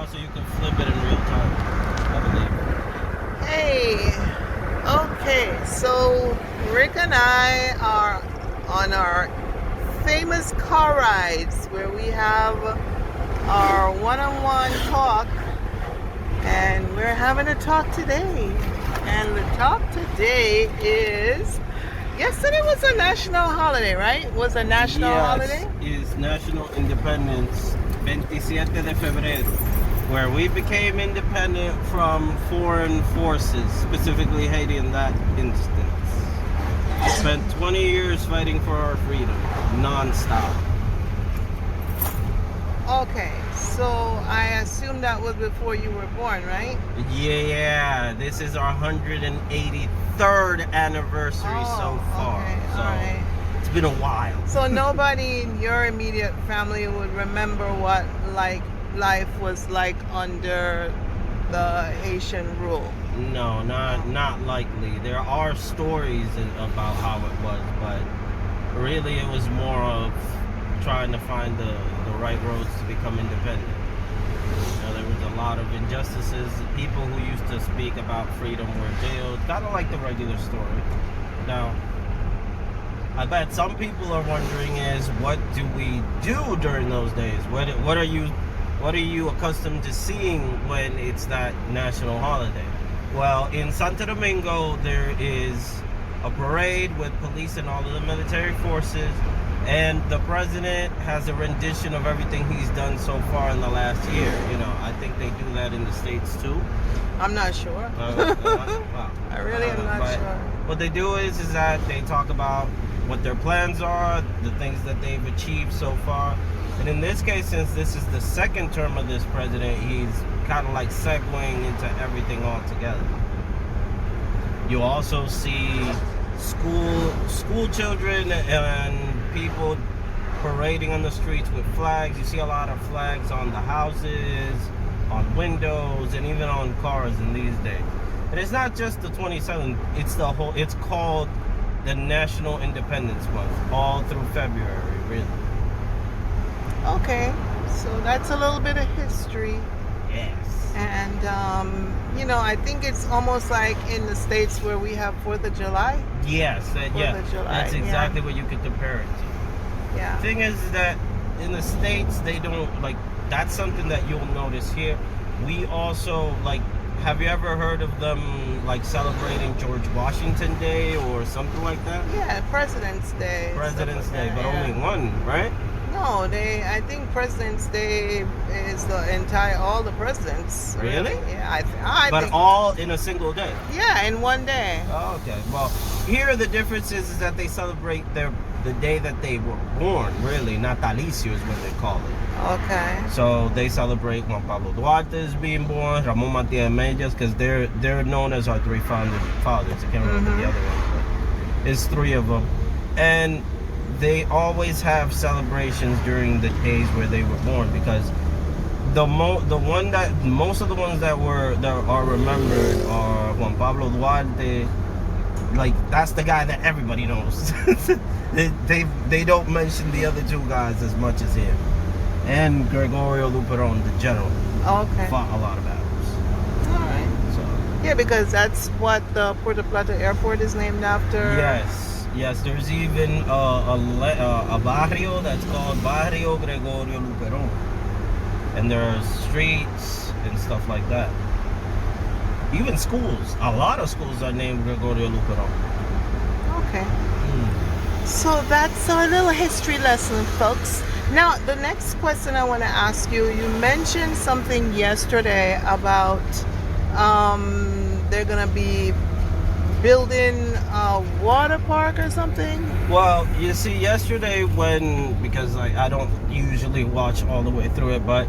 while so you can flip it in real time, I Hey, okay, so Rick and I are on our famous car rides where we have our one-on-one talk, and we're having a talk today. And the talk today is yesterday was a national holiday, right? Was a national holiday? Yes, is National Independence 27 de Febrero, where we became independent from foreign forces, specifically Haiti in that instance. Spent 20 years fighting for our freedom, non-stop. Okay, so I assume that was before you were born, right? Yeah, this is our 183rd anniversary so far. Okay, So all right. it's been a while. So nobody in your immediate family would remember what life was like under the Haitian rule. No, not likely. There are stories about how it was, but really it was more of trying to find the right roads to become independent. There was a lot of injustices. People who used to speak about freedom were jailed, kind of like the regular story. Now, I bet some people are wondering is what do we do during those days? What are you accustomed to seeing when it's that national holiday? Well, in Santo Domingo there is a parade with police and all of the military forces, and the president has a rendition of everything he's done so far in the last year. I think they do that in the States too. I'm not sure. Well, I really am not sure. What they do is that they talk about what their plans are, the things that they've achieved so far. And in this case, since this is the second term of this president, he's kind of like segueing into everything all together. You also see school children and people parading on the streets with flags. You see a lot of flags on the houses, on windows, and even on cars in these days. And it's not just the 27th, it's called the National Independence Month, all through February, really. Okay, so that's a little bit of history. Yes. And I think it's almost like in the States where we have 4th of July. Yes, yeah. of July, That's exactly what you could compare it to. Yeah. Thing is that in the States, they don't, that's something that you'll notice here. We also, have you ever heard of them, celebrating George Washington Day or something like that? Yeah, President's Day. President's stuff like Day, that, but yeah. only one, right? No, I think President's Day is all the presidents. Really? Yeah, I But think. all in a single day. Yeah, in one day. Oh, okay. Well, here the difference is that they celebrate the day that they were born, really. Natalicio is what they call it. Okay. So they celebrate Juan Pablo Duarte's being born, Ramon Matías Mellas, because they're known as our three founding fathers. I can't remember the other one, but it's three of them. And they always have celebrations during the days where they were born, because most of the ones that are remembered are Juan Pablo Duarte. That's the guy that everybody knows. they don't mention the other two guys as much as him. And Gregorio Luperon, the general, Okay. fought a lot of battles. All right. So Yeah, because that's what the Puerto Plata airport is named after. yes. There's even a barrio that's called Barrio Gregorio Luperon, and there's streets and stuff like that. Even schools. A lot of schools are named Gregorio Luperon. Okay. So that's our little history lesson, folks. Now, the next question I want to ask you, you mentioned something yesterday about they're going to be building a water park or something. Well, you see, yesterday because I don't usually watch all the way through it, but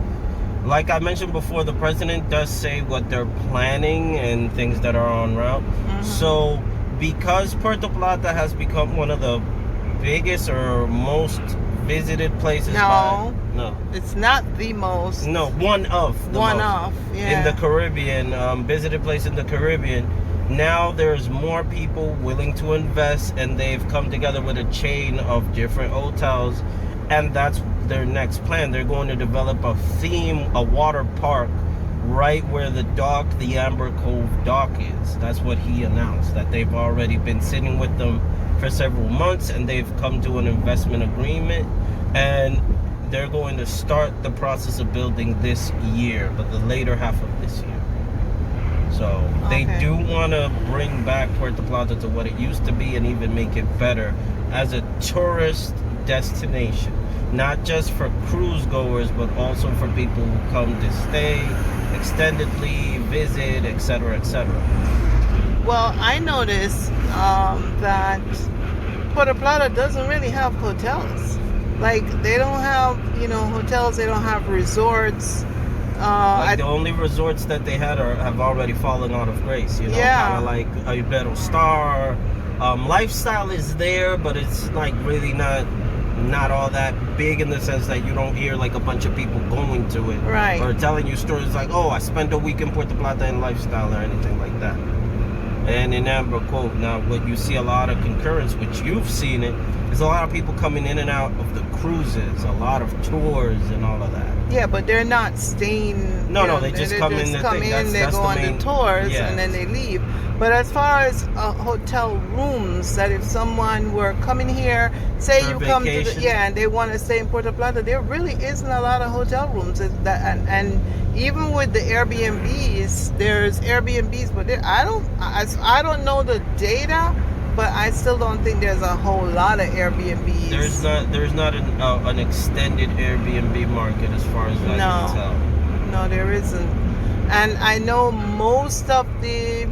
like I mentioned before, the president does say what they're planning and things that are en route. So because Puerto Plata has become one of the biggest or most visited places No, no, it's not the most. no, one of the One most off, yeah. in the Caribbean, visited place in the Caribbean. Now there's more people willing to invest, and they've come together with a chain of different hotels, and that's their next plan. They're going to develop a water park right where the dock, the Amber Cove dock is. That's what he announced, that they've already been sitting with them for several months and they've come to an investment agreement, and they're going to start the process of building this year, but the later half of this year. So they do want to bring back Puerto Plata to what it used to be and even make it better as a tourist destination. Not just for cruise goers, but also for people who come to stay, extendedly, visit, etc., etc. Well, I noticed that Puerto Plata doesn't really have hotels. Like, they don't have, hotels. They don't have resorts. The only resorts that they had have already fallen out of grace. Yeah. Kind of like Ibero Star. Lifestyle is there, but it's like really not all that big in the sense that you don't hear like a bunch of people going to it, right, or telling you stories like, oh, I spent a week in Puerto Plata in lifestyle, or anything like that. And in Amber Cove, now what you see a lot of concurrence, which you've seen it, is a lot of people coming in and out of the cruises, a lot of tours and all of that. Yeah, but they're not staying. No, they just come in. They go on the tours, and then they leave. But as far as hotel rooms, that if someone were coming here, say you come to and they want to stay in Puerto Plata, there really isn't a lot of hotel rooms. And even with the Airbnbs, there's Airbnbs, but I don't know the data, but I still don't think there's a whole lot of Airbnbs. There's not an extended Airbnb market as far as I can tell. No, there isn't. And I know most of the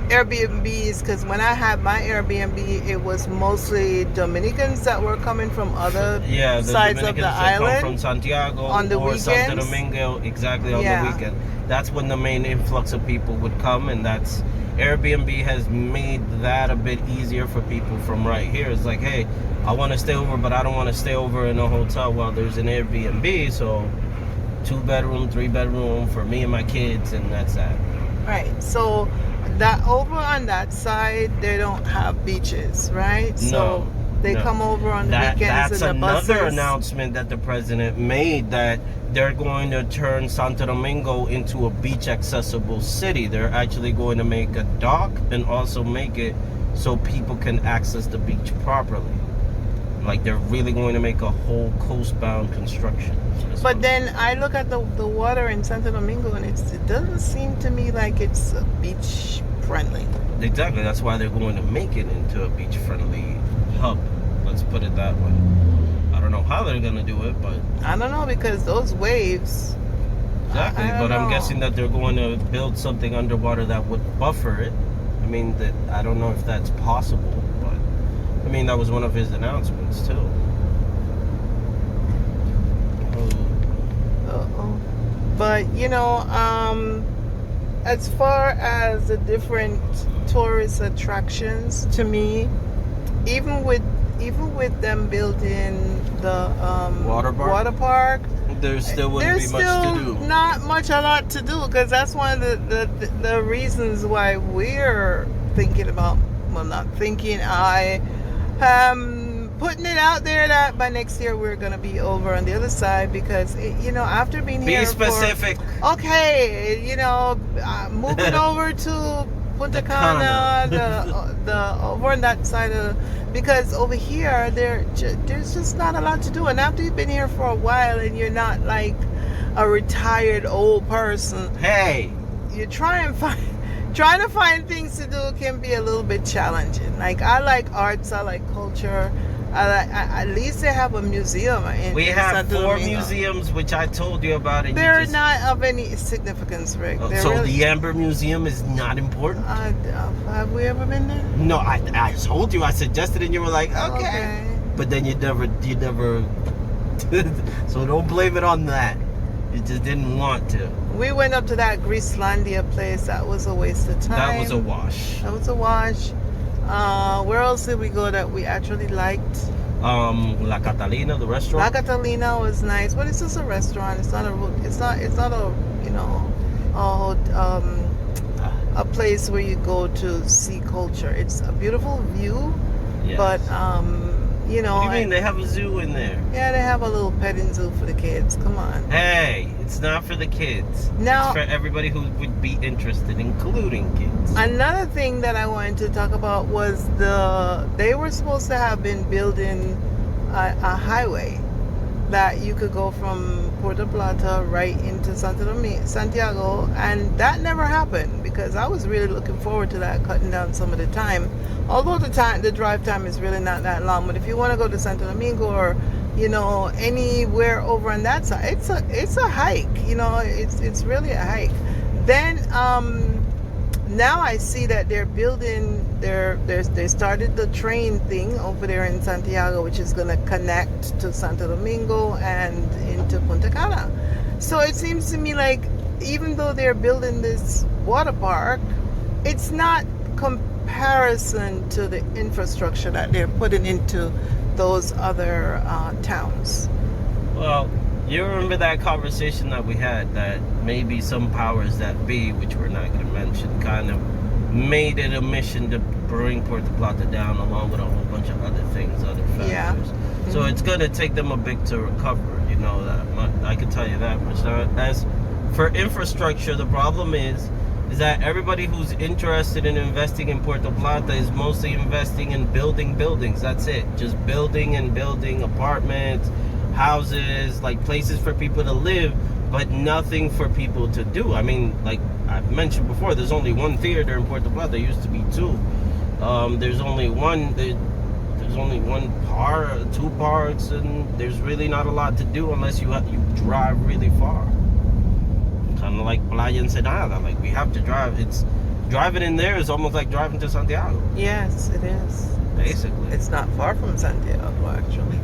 Airbnbs, because when I had my Airbnb, it was mostly Dominicans that were coming from other sides of the island. Come from Santiago on the weekends. Santo Domingo, exactly, on the weekend. That's when the main influx of people would come, and that's Airbnb has made that a bit easier for people from right here. It's like, hey, I want to stay over, but I don't want to stay over in a hotel while there's an Airbnb, so 2-bedroom, 3-bedroom for me and my kids, and that's that. Right. So that over on that side, they don't have beaches, right? So they come over on the weekends in the buses. That's another announcement that the president made, that they're going to turn Santo Domingo into a beach accessible city. They're actually going to make a dock and also make it so people can access the beach properly. Like, they're really going to make a whole coastbound construction. But then I look at the water in Santo Domingo, and it doesn't seem to me like it's beach friendly. Exactly. That's why they're going to make it into a beach friendly hub. Let's put it that way. I don't know how they're going to do it, but I don't know, because those waves. Exactly. But I'm guessing that they're going to build something underwater that would buffer it. I mean, I don't know if that's possible, but I mean, that was one of his announcements too. But as far as the different tourist attractions, to me, even with them building the water park, there still wouldn't be much to do. Not much a lot to do, because that's one of the reasons why we're thinking about, not thinking, I putting it out there that by next year we're gonna be over on the other side, because after being here, be specific. Moving over to Punta Cana, the over on that side of, because over here there's just not a lot to do, and after you've been here for a while and you're not like a retired old person, hey, you trying to find things to do can be a little bit challenging. Like, I like arts, I like culture. At least they have a museum. We have 4 museums, which I told you about. And they're not of any significance, Rick. So the Amber Museum is not important? Have we ever been there? No, I told you. I suggested it, and you were like, okay. But then you never. So don't blame it on that. You just didn't want to. We went up to that Greaselandia place. That was a waste of time. That was a wash. Where else did we go that we actually liked? La Catalina, the restaurant. La Catalina was nice, but it's just a restaurant. It's not a a place where you go to see culture. It's a beautiful view, but What do you mean? They have a zoo in there. Yeah, they have a little petting zoo for the kids. Come on. Hey, It's not for the kids. Now- it's for everybody who would be interested, including kids. Another thing that I wanted to talk about was they were supposed to have been building a highway that you could go from Puerto Plata right into Santiago, and that never happened because I was really looking forward to that, cutting down some of the time. Although the drive time is really not that long, but if you want to go to Santo Domingo or anywhere over on that side, it's a hike. It's really a hike. Then now I see that they're building they started the train thing over there in Santiago, which is going to connect to Santo Domingo and into Punta Cana. So it seems to me like even though they're building this water park, it's not comparison to the infrastructure that they're putting into those other towns. Well, you remember that conversation that we had that maybe some powers that be, which we're not going to mention, kind of made it a mission to bring Puerto Plata down along with a whole bunch of other things, other factors. Yeah. So it's going to take them a bit to recover, that I can tell you that much. Now, as for infrastructure, the problem is that everybody who's interested in investing in Puerto Plata is mostly investing in building buildings. That's it. Just building and building apartments, houses, like places for people to live, but nothing for people to do. I mean, like I've mentioned before, there's only one theater in Puerto Plata. There used to be two. There's only one. There's only one park, two parks, and there's really not a lot to do unless you drive really far. Kind of like Playa Ensenada. Like we have to drive. Driving in there is almost like driving to Santiago. Yes, it is. Basically, it's not far from Santiago actually.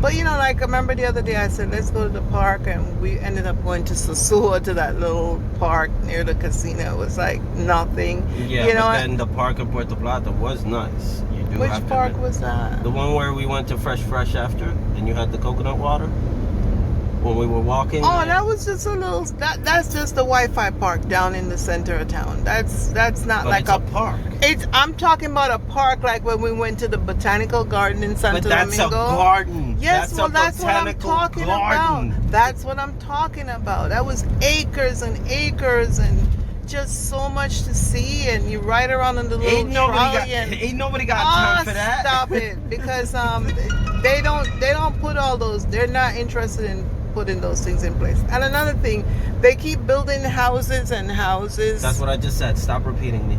But like I remember the other day I said let's go to the park, and we ended up going to Sosua, to that little park near the casino. It was like nothing. Yeah, but then the park in Puerto Plata was nice. You do Which have to park admit. was that? The one where we went to Fresh after, and you had the coconut water when we were walking. Oh, that was just a little. That's just the Wi-Fi park down in the center of town. That's not but like it's a park. I'm talking about a park like when we went to the botanical garden in Santo But that's Domingo. a garden. Yes, that's what I'm botanical talking garden. about. That's what I'm talking about. That was acres and acres and just so much to see, and you ride around in the little Ain't nobody got time for that. Stop it, because they don't put all those. They're not interested in putting those things in place. And another thing, they keep building houses and houses. That's what I just said. Stop repeating me.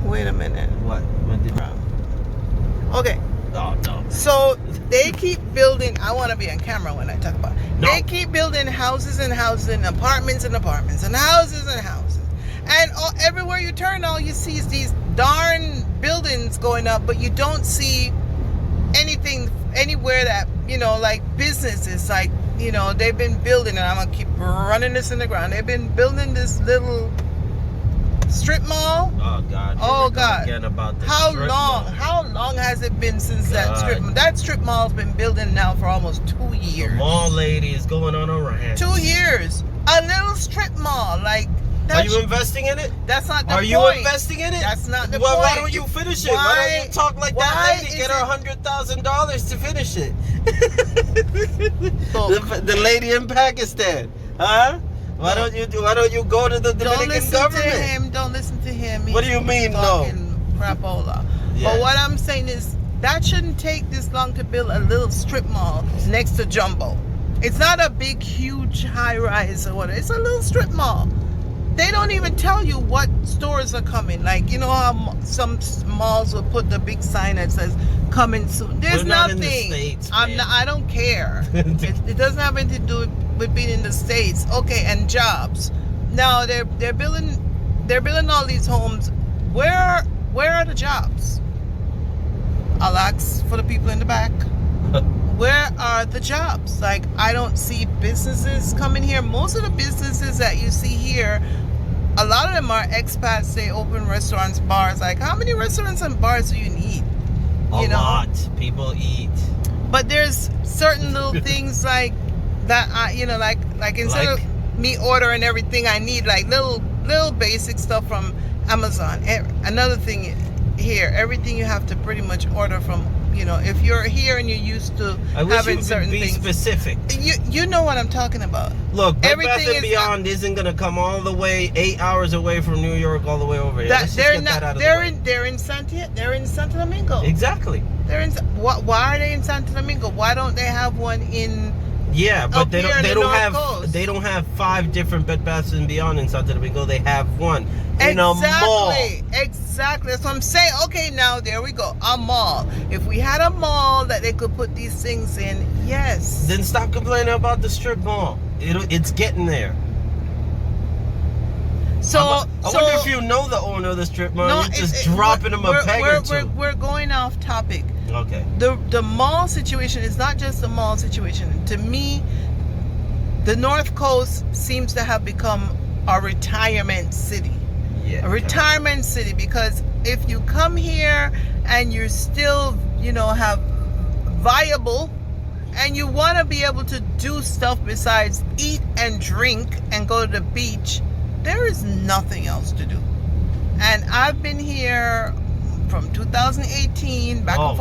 Wait a minute. What did you? Okay. No. So they keep building. I want to be on camera when I talk about it. No. They keep building houses and houses and apartments and apartments and houses and houses. And everywhere you turn, all you see is these darn buildings going up, but you don't see anything anywhere that, like businesses, like, they've been building, and I'm going to keep running this in the ground. They've been building this little strip mall. Oh, God. Oh, God. Again about the How strip long? mall. How long has it been since that strip mall? That strip mall's been building now for almost 2 years. The mall lady is going on a rant. 2 years. A little strip mall. Like, are you investing in it? That's not the point. Are you point. investing in it? That's not the Why point. don't you finish it? Why don't you talk like that lady? Get her $100,000 to finish it. the lady in Pakistan, huh? Why don't you go to the Dominican government? Don't listen to him. What do you mean, no? Crapola. Yeah. But what I'm saying is that shouldn't take this long to build a little strip mall next to Jumbo. It's not a big, huge high-rise or whatever. It's a little strip mall. They don't even tell you what stores are coming. Like, how some malls will put the big sign that says coming soon. There's nothing. In the States, I don't care. It doesn't have anything to do with being in the States. Okay, and jobs. Now they're building all these homes. Where are the jobs? I'll ask for the people in the back. Where are the jobs? Like, I don't see businesses coming here. Most of the businesses that you see here, a lot of them are expats. They open restaurants, bars. Like, how many restaurants and bars do you need? A lot. People eat. But there's certain little things like that. Like instead of me ordering everything I need, like little basic stuff from Amazon. Another thing here, everything you have to pretty much order from, if you're here and you're used to I wish having you certain could be things. specific. You know what I'm talking about. Look, Bed Everything Bath and is- Beyond isn't gonna come all the way 8 hours away from New York, all the way over here. That Let's just they're get not. that out of They're the way. in. They're in Santo Domingo. Exactly. They're in. Why are they in Santo Domingo? Why don't they have one in? Yeah, but Up they here don't. in They the don't North have. Coast. They don't have 5 different Bed Baths and Beyond in Santo Domingo. They have one in a mall. Exactly. That's what I'm saying. Okay, now there we go. A mall. If we had a mall that they could put these things in, yes. Then stop complaining about the strip mall. It's getting there. So I wonder if you know the owner of the strip mall. You're just dropping him a peg or two. We're going off topic. Okay. The mall situation is not just a mall situation. To me, the North Coast seems to have become a retirement city. Yeah. A retirement city, because if you come here and you're still, have viable and you want to be able to do stuff besides eat and drink and go to the beach, there is nothing else to do. And I've been here from 2018, back and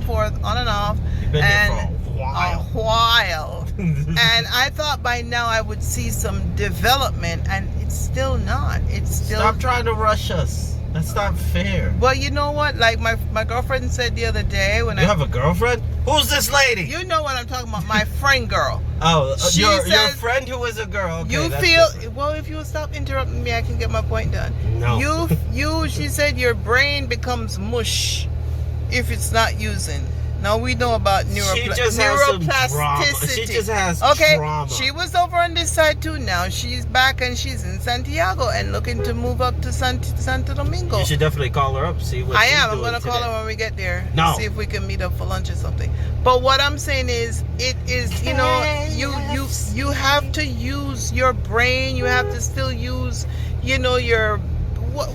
forth, on and off. You've been here for a while. And I thought by now I would see some development, and it's still not. It's still. Stop trying to rush us. That's not fair. Well, you know what? Like my girlfriend said the other day when You have a girlfriend? Who's this lady? You know what I'm talking about? My friend girl. Oh, She your says- friend who is a girl. Okay, You that's feel different. well if you stop interrupting me, I can get my point done. No. She said your brain becomes mush if it's not using. Now we know about She just has some drama. neuroplasticity. She just has Okay, trauma. she was over on this side too. Now she's back and she's in Santiago and looking to move up to Santo Domingo. You should definitely call her up, see what I she's am. I'm doing gonna call today. her when we get there. No. See if we can meet up for lunch or something. But what I'm saying is, it is you have to use your brain. You have to still use your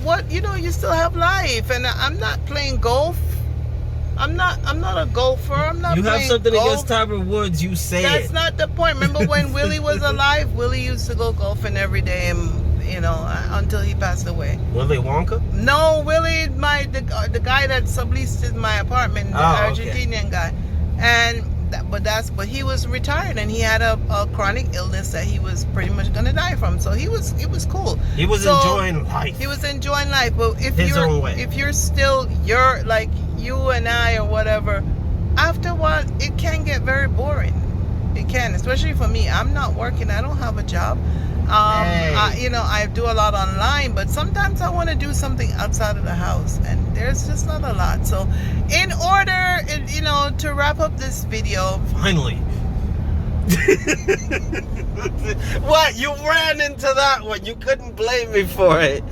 what you still have life. And I'm not playing golf. I'm not a golfer. I'm not. You have playing something golf. against Tiger Woods, you say That's it. not the point. Remember when Willie was alive? Willie used to go golfing every day, and until he passed away. Willy Wonka? No, Willie, the guy that subleased my apartment, the Argentinian guy, but he was retired and he had a chronic illness that he was pretty much gonna die from. So he was cool. He was enjoying life. He was enjoying life, but if His own way. you're like you and I or whatever, after a while it can get very boring. It can, especially for me. I'm not working. I don't have a job. I do a lot online, but sometimes I want to do something outside of the house, and there's just not a lot. So, in order, to wrap up this video, Finally. What? You ran into that one. You couldn't blame me for it.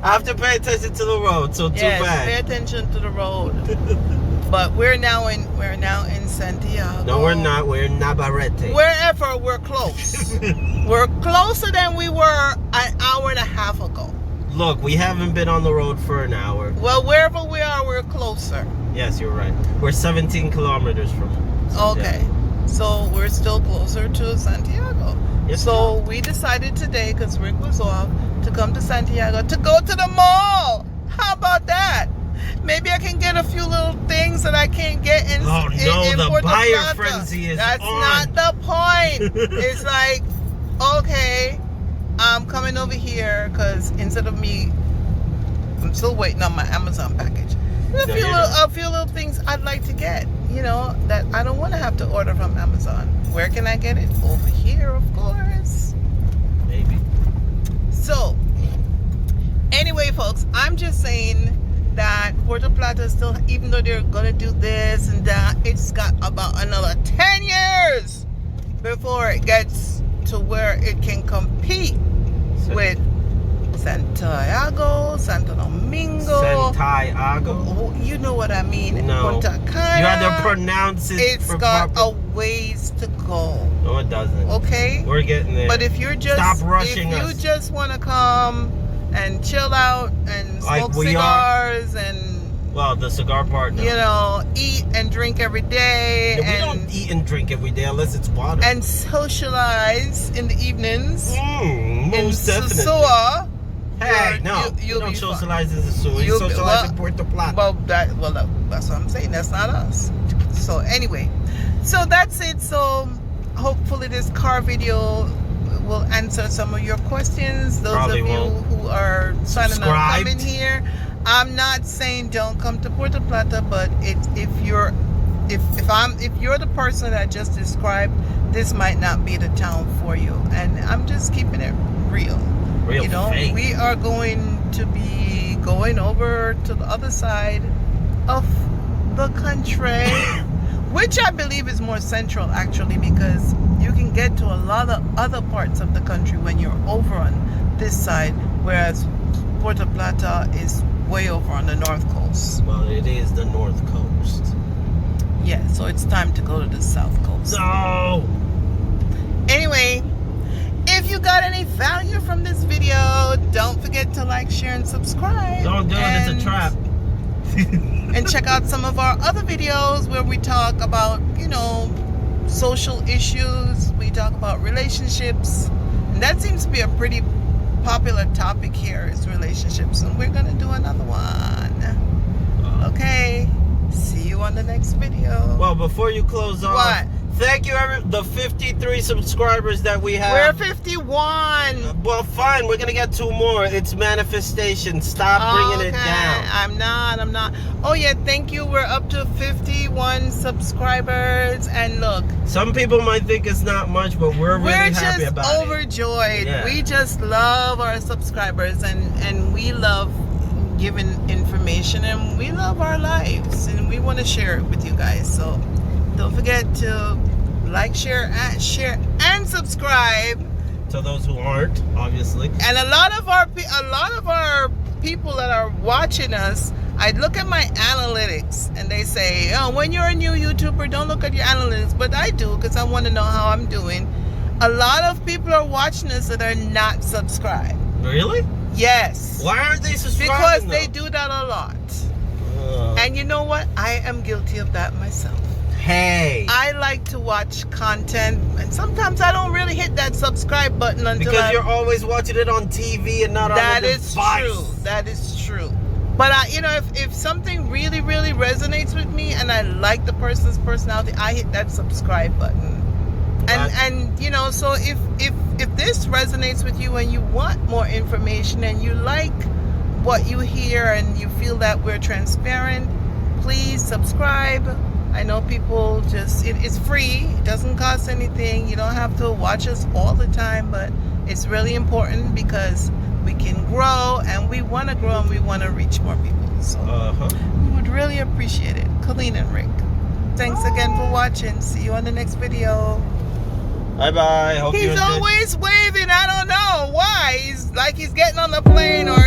I have to pay attention to the road, so too yes, bad. pay attention to the road. But we're now in Santiago. No, we're not. We're in Navarrete. Wherever, we're close. We're closer than we were an hour and a half ago. Look, we haven't been on the road for an hour. Well, wherever we are, we're closer. Yes, you're right. We're 17 kilometers from Santiago. Okay. So we're still closer to Santiago. Yes, So we decided today, because Rick was off, to come to Santiago to go to the mall. How about that? Maybe I can get a few little things that I can't get in the Puerto buyer Plata. frenzy is That's on. not the point. It's like, okay, I'm coming over here because instead of me, I'm still waiting on my Amazon package. There's a few little things I'd like to get, that I don't want to have to order from Amazon. Where can I get it? Over here, of course. Maybe. So, anyway, folks, I'm just saying that Puerto Plata still, even though they're going to do this and that, it's got about another 10 years before it gets to where it can compete with Santiago, Santo Domingo. Santiago? Oh, you know what I mean. No. Punta Cana. You had to pronounce it. It's got a ways to go. No, it doesn't. Okay? We're getting there. But if you're just Stop rushing if us. you just want to come and chill out and Like smoke we cigars and Well, the cigar part, no. eat and drink every day Yeah, we don't eat and drink every day unless it's water. and socialize in the evenings in Most definitely. Sosua, Hey, Hey, no, you you'll don't be socialize fine. in the sewer. You You'll be- socialize well, in Puerto Plata. That's what I'm saying. That's not us. So anyway, so that's it. So hopefully this car video will answer some of your questions. Those Probably of you won't. who are planning on coming Subscribed. here, I'm not saying don't come to Puerto Plata, but if you're the person that I just described, this might not be the town for you. And I'm just keeping it real. Real You know, fake. we are going to be going over to the other side of the country, which I believe is more central actually, because you can get to a lot of other parts of the country when you're over on this side, whereas Puerto Plata is way over on the north coast. Well, it is the North Coast. Yeah, so it's time to go to the south coast. No. Anyway, if you got any value from this video, don't forget to like, share, and subscribe. Don't do it. It's a trap. And check out some of our other videos where we talk about, you know, social issues. We talk about relationships. And that seems to be a pretty popular topic here, is relationships. And we're going to do another one. Okay. See you on the next video. Well, before you close off, What? thank you, the 53 subscribers that we have. We're 51. Well, fine. We're gonna get 2 more. It's manifestation. Stop bringing it down. I'm not. Oh yeah, thank you. We're up to 51 subscribers, and look, Some people might think it's not much, but we're really happy just about it. overjoyed. Yeah. We just love our subscribers, and we love giving information, and we love our lives, and we want to share it with you guys. So don't forget to like, share, and subscribe. To those who aren't, obviously. And a lot of our people that are watching us, I look at my analytics, and they say, oh, when you're a new YouTuber, don't look at your analytics. But I do, because I want to know how I'm doing. A lot of people are watching us that are not subscribed. Really? Yes. Why aren't they subscribing? Because they though? do that a lot. And you know what? I am guilty of that myself. Hey. I like to watch content, and sometimes I don't really hit that subscribe button until Because you're always watching it on TV and not on That the is device. true. That is true. But if something really, really resonates with me, and I like the person's personality, I hit that subscribe button. And you know, so if this resonates with you and you want more information and you like what you hear and you feel that we're transparent, please subscribe. I know people it's free. It doesn't cost anything. You don't have to watch us all the time, but it's really important because we can grow, and we want to grow, and we want to reach more people. So we would really appreciate it. Colleen and Rick, thanks again for watching. See you on the next video. Bye-bye. Hope you He's enjoyed. always waving. I don't know why. He's like he's getting on the plane, or